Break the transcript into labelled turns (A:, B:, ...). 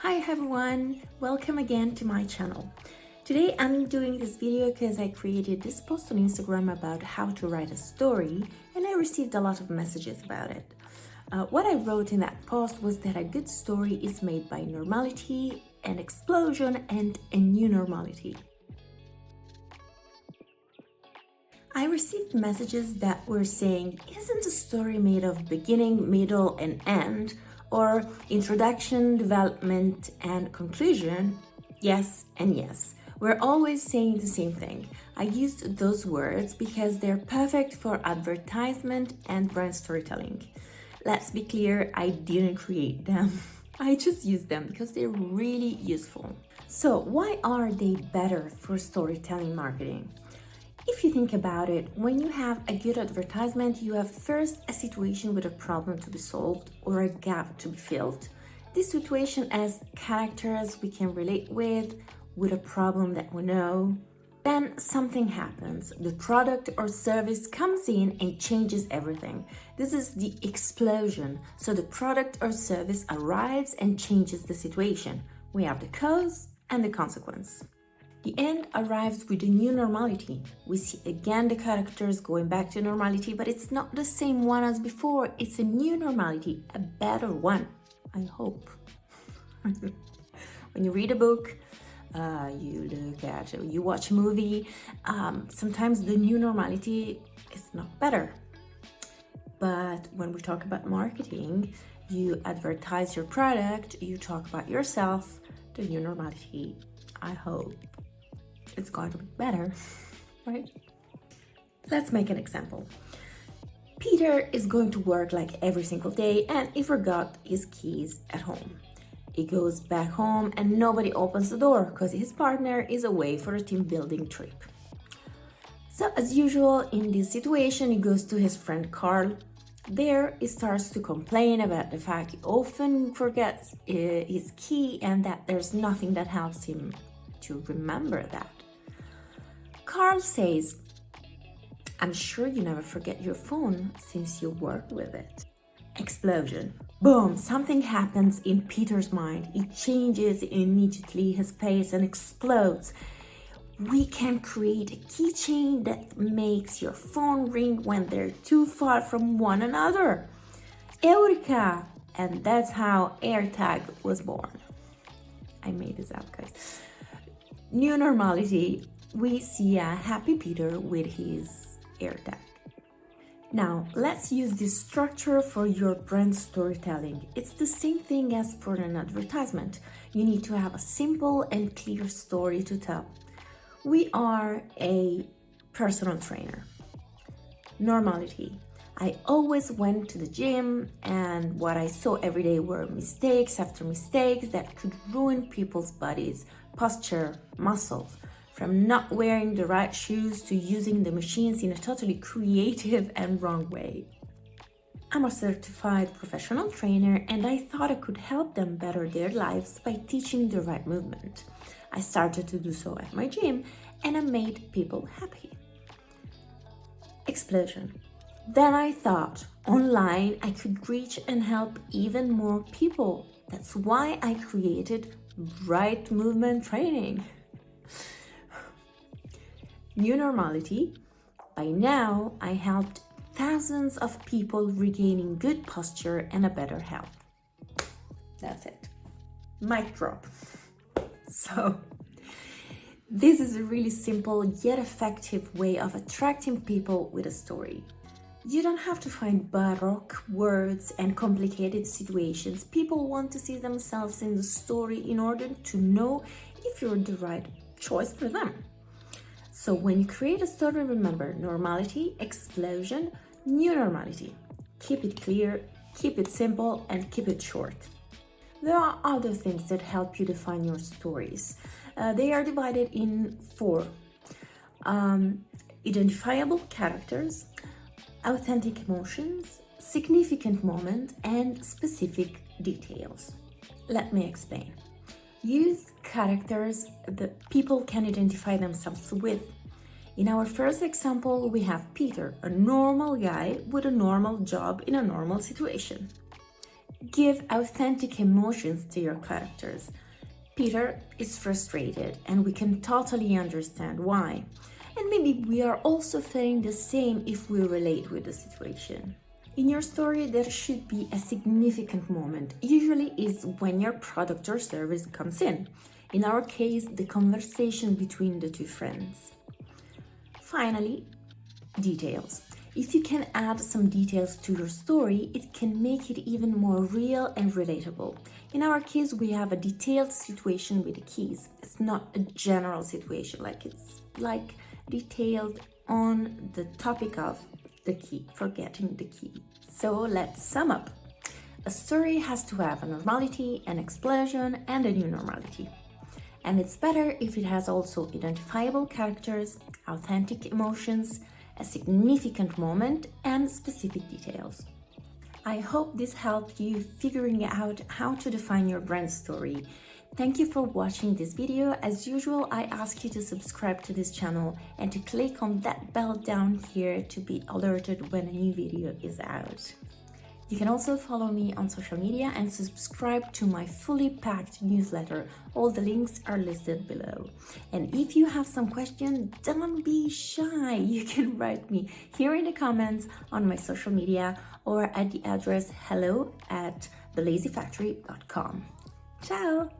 A: Hi everyone, welcome again to my channel. Today I'm doing this video because I created this post on Instagram about how to write a story and I received a lot of messages about it. What I wrote in that post was that a good story is made by normality, an explosion, and a new normality. I received messages that were saying, isn't a story made of beginning, middle, and end? Or introduction, development, and conclusion? Yes and yes. We're always saying the same thing. I used those words because they're perfect for advertisement and brand storytelling. Let's be clear, I didn't create them. I just used them because they're really useful. So why are they better for storytelling marketing? If you think about it, when you have a good advertisement, you have first a situation with a problem to be solved or a gap to be filled. This situation has characters we can relate with a problem that we know. Then something happens. The product or service comes in and changes everything. This is the explosion. So the product or service arrives and changes the situation. We have the cause and the consequence. The end arrives with a new normality. We see again the characters going back to normality, but it's not the same one as before. It's a new normality, a better one, I hope. When you read a book, you watch a movie, sometimes the new normality is not better. But when we talk about marketing, you advertise your product, you talk about yourself, the new normality, I hope it's going to be better, right? Let's make an example. Peter is going to work like every single day and he forgot his keys at home. He goes back home and nobody opens the door because his partner is away for a team building trip. So as usual in this situation, he goes to his friend Carl. There he starts to complain about the fact he often forgets his key and that there's nothing that helps him to remember that. Carl says, I'm sure you never forget your phone since you work with it. Explosion. Boom, something happens in Peter's mind. It changes immediately his face and explodes. We can create a keychain that makes your phone ring when they're too far from one another. Eureka! And that's how AirTag was born. I made this up, guys. New normality. We see a happy Peter with his AirTag. Now, let's use this structure for your brand storytelling. It's the same thing as for an advertisement. You need to have a simple and clear story to tell. We are a personal trainer. Normality. I always went to the gym and what I saw every day were mistakes after mistakes that could ruin people's bodies, posture, muscles. From not wearing the right shoes to using the machines in a totally creative and wrong way. I'm a certified professional trainer and I thought I could help them better their lives by teaching the right movement. I started to do so at my gym and I made people happy. Explosion. Then I thought, online I could reach and help even more people. That's why I created Right Movement Training. New normality. By now, I helped thousands of people regaining good posture and a better health. That's it. Mic drop. So, this is a really simple yet effective way of attracting people with a story. You don't have to find baroque words and complicated situations. People want to see themselves in the story in order to know if you're the right choice for them. So when you create a story, remember normality, explosion, new normality. Keep it clear, keep it simple, and keep it short. There are other things that help you define your stories. They are divided in 4. Identifiable characters, authentic emotions, significant moment, and specific details. Let me explain. Use characters that people can identify themselves with. In our first example, we have Peter, a normal guy with a normal job in a normal situation. Give authentic emotions to your characters. Peter is frustrated, and we can totally understand why. And maybe we are also feeling the same if we relate with the situation. In your story, there should be a significant moment, usually is when your product or service comes in. In our case, the conversation between the two friends. Finally, details. If you can add some details to your story, it can make it even more real and relatable. In our case, we have a detailed situation with the keys. It's not a general situation, it's detailed on the topic of the key, forgetting the key. So let's sum up. A story has to have a normality, an explosion, and a new normality. And it's better if it has also identifiable characters, authentic emotions, a significant moment, and specific details. I hope this helped you figuring out how to define your brand story. Thank you for watching this video. As usual, I ask you to subscribe to this channel and to click on that bell down here to be alerted when a new video is out. You can also follow me on social media and subscribe to my fully packed newsletter. All the links are listed below. And if you have some questions, don't be shy. You can write me here in the comments on my social media or at the address hello@thelazyfactory.com. Ciao!